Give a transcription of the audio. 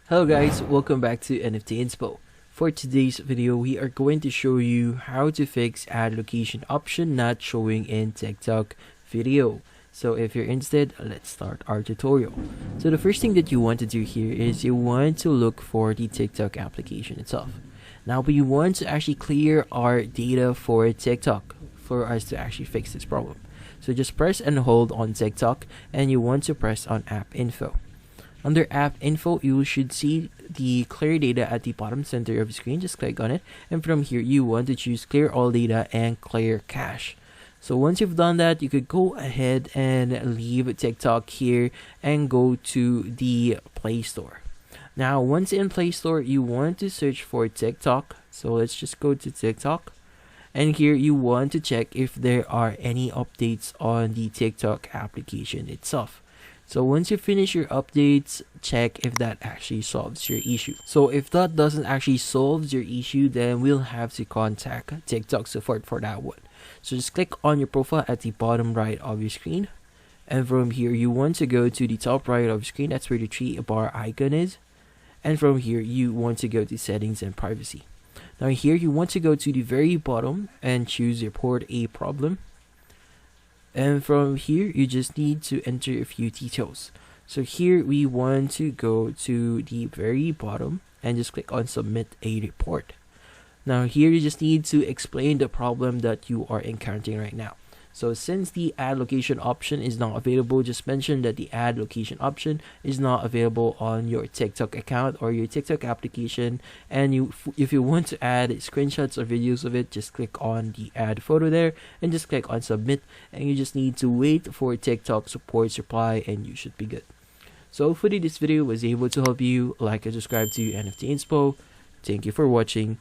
Hello guys, welcome back to NFT Inspo. For today's video, we are going to show you how to fix ad location option not showing in TikTok video. So if you're interested, let's start our tutorial. So the first thing that you want to do here is you want to look for the TikTok application itself. Now we want to actually clear our data for TikTok for us to actually fix this problem. So just press and hold on TikTok and you want to press on app info. Under app info, you should see the clear data at the bottom center of the screen. Just click on it, and from here you want to choose clear all data and clear cache. So once you've done that, you could go ahead and leave TikTok here and go to the Play Store. Now once in Play Store, you want to search for TikTok. So let's just go to TikTok, and here you want to check if there are any updates on the TikTok application itself. So once you finish your updates, check if that actually solves your issue. So if that doesn't actually solve your issue, then we'll have to contact TikTok support for that one. So just click on your profile at the bottom right of your screen. And from here, you want to go to the top right of your screen. That's where the three bar icon is. And from here, you want to go to settings and privacy. Now here, you want to go to the very bottom and choose report a problem. And from here, you just need to enter a few details. So here we want to go to the very bottom and just click on submit a report. Now here you just need to explain the problem that you are encountering right now. So since the ad location option is not available, just mention that the ad location option is not available on your TikTok account or your TikTok application. And if you want to add screenshots or videos of it, just click on the add photo there and just click on submit. And you just need to wait for TikTok support's reply and you should be good. So hopefully this video was able to help you. Like and subscribe to NFT Inspo. Thank you for watching.